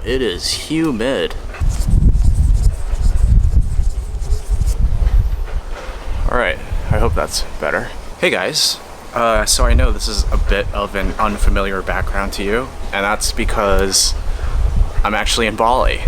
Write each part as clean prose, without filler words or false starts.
it is humid. Alright, I hope that's better. Hey guys, so I know this is a bit of an unfamiliar background to you, and that's because I'm actually in Bali.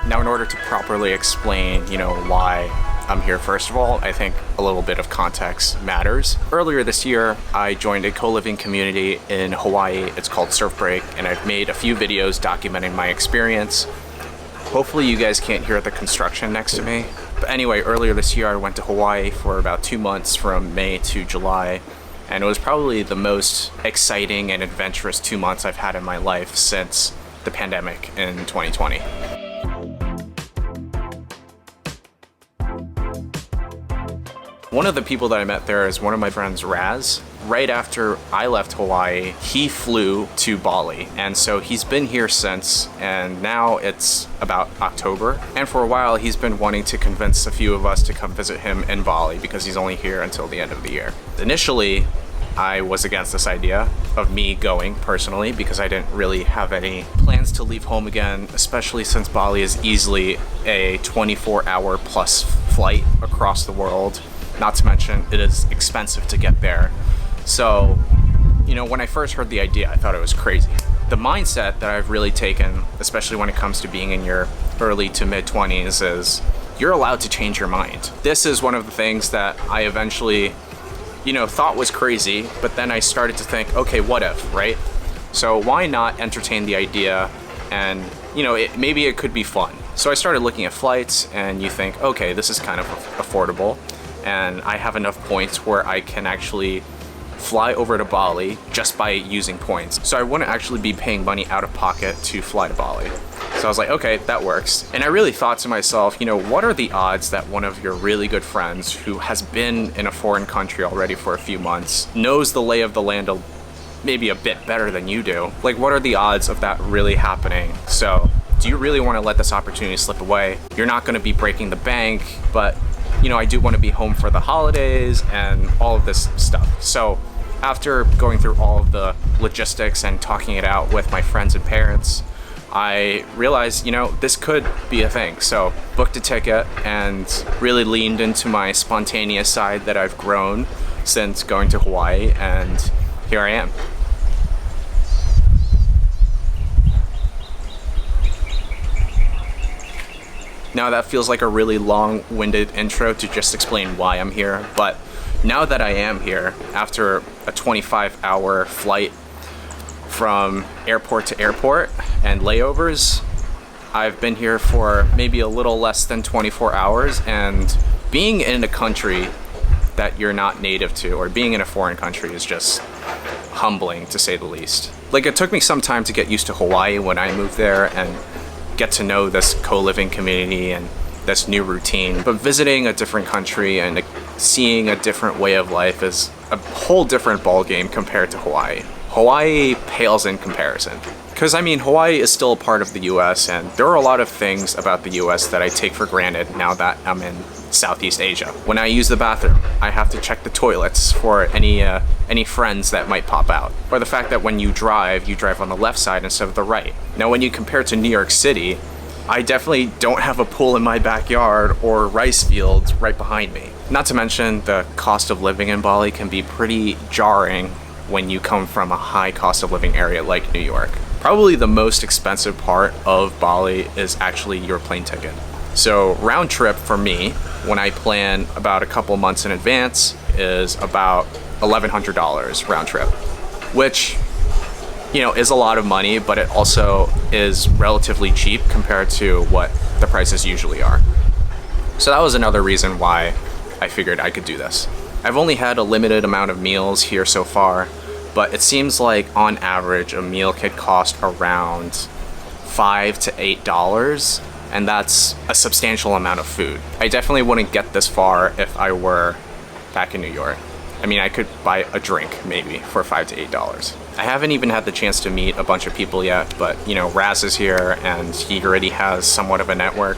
Now, in order to properly explain, why I'm here, first of all, I think a little bit of context matters. Earlier this year, I joined a co-living community in Hawaii. It's called Surf Break, and I've made a few videos documenting my experience. Hopefully you guys can't hear the construction next to me. But anyway, earlier this year, I went to Hawaii for about 2 months from May to July, and it was probably the most exciting and adventurous 2 months I've had in my life since the pandemic in 2020. One of the people that I met there is one of my friends, Raz. Right after I left Hawaii, he flew to Bali, and so he's been here since, and now it's about October. And for a while, he's been wanting to convince a few of us to come visit him in Bali because he's only here until the end of the year. Initially, I was against this idea of me going personally because I didn't really have any plans to leave home again, especially since Bali is easily a 24-hour plus flight across the world. Not to mention, it is expensive to get there. So, when I first heard the idea, I thought it was crazy. The mindset that I've really taken, especially when it comes to being in your early to mid-20s, is you're allowed to change your mind. This is one of the things that I eventually, thought was crazy, but then I started to think, okay, what if, right? So why not entertain the idea and, maybe it could be fun. So I started looking at flights, and you think, okay, this is kind of affordable. And I have enough points where I can actually fly over to Bali just by using points. So I wouldn't actually be paying money out of pocket to fly to Bali. So I was like, okay, that works. And I really thought to myself, what are the odds that one of your really good friends who has been in a foreign country already for a few months, knows the lay of the land maybe a bit better than you do? Like, what are the odds of that really happening? So do you really want to let this opportunity slip away? You're not going to be breaking the bank, but I do want to be home for the holidays and all of this stuff. So after going through all of the logistics and talking it out with my friends and parents, I realized, this could be a thing. So booked a ticket and really leaned into my spontaneous side that I've grown since going to Hawaii, and here I am. Now that feels like a really long-winded intro to just explain why I'm here, but now that I am here, after a 25-hour flight from airport to airport and layovers, I've been here for maybe a little less than 24 hours, and being in a country that you're not native to, or being in a foreign country, is just humbling, to say the least. Like, it took me some time to get used to Hawaii when I moved there and get to know this co-living community and this new routine. But visiting a different country and seeing a different way of life is a whole different ballgame compared to Hawaii. Hawaii pales in comparison. Because Hawaii is still a part of the US, and there are a lot of things about the US that I take for granted now that I'm in Southeast Asia. When I use the bathroom, I have to check the toilets for any friends that might pop out. Or the fact that when you drive on the left side instead of the right. Now, when you compare to New York City, I definitely don't have a pool in my backyard or rice fields right behind me. Not to mention, the cost of living in Bali can be pretty jarring when you come from a high cost of living area like New York. Probably the most expensive part of Bali is actually your plane ticket. So round trip for me, when I plan about a couple months in advance, is about $1,100 round trip, which, is a lot of money, but it also is relatively cheap compared to what the prices usually are. So that was another reason why I figured I could do this. I've only had a limited amount of meals here so far, but it seems like on average a meal could cost around $5 to $8, and that's a substantial amount of food. I definitely wouldn't get this far if I were back in New York. I mean, I could buy a drink maybe for $5 to $8. I haven't even had the chance to meet a bunch of people yet, but you know, Raz is here and he already has somewhat of a network,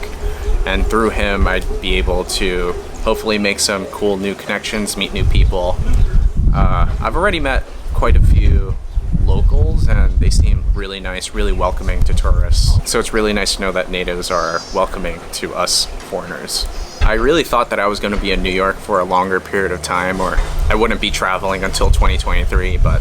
and through him I'd be able to hopefully make some cool new connections, meet new people. I've already met quite a few locals and they seem really nice, really welcoming to tourists. So it's really nice to know that natives are welcoming to us foreigners. I really thought that I was going to be in New York for a longer period of time, or I wouldn't be traveling until 2023, but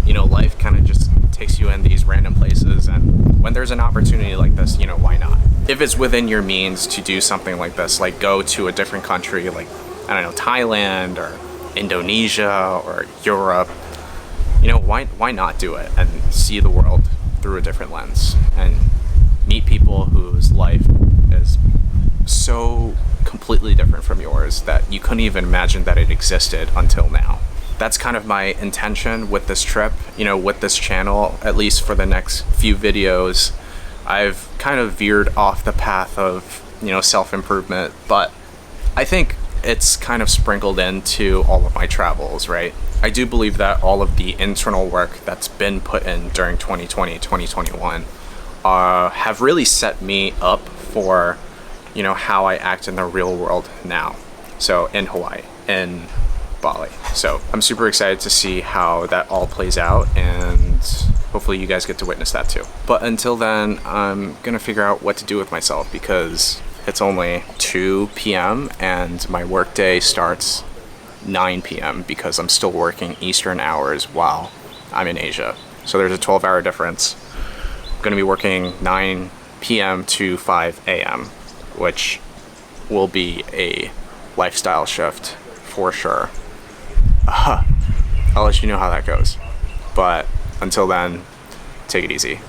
you know, life kind of just takes you in these random places, and when there's an opportunity like this, you know, why not? If it's within your means to do something like this, like go to a different country, like, I don't know, Thailand or Indonesia or Europe, you know, why not do it and see the world through a different lens and meet people whose life is so completely different from yours that you couldn't even imagine that it existed until now. That's kind of my intention with this trip, you know, with this channel, at least for the next few videos. I've kind of veered off the path of, you know, self-improvement, but I think it's kind of sprinkled into all of my travels, right? I do believe that all of the internal work that's been put in during 2020, 2021 have really set me up for, you know, how I act in the real world now. So in Hawaii, in Bali. So I'm super excited to see how that all plays out, and hopefully you guys get to witness that too. But until then, I'm gonna figure out what to do with myself because it's only 2 p.m. and my workday starts 9 p.m. because I'm still working Eastern hours while I'm in Asia. So there's a 12-hour difference. I'm gonna be working 9 p.m. to 5 a.m., which will be a lifestyle shift for sure. I'll let you know how that goes. But until then, take it easy.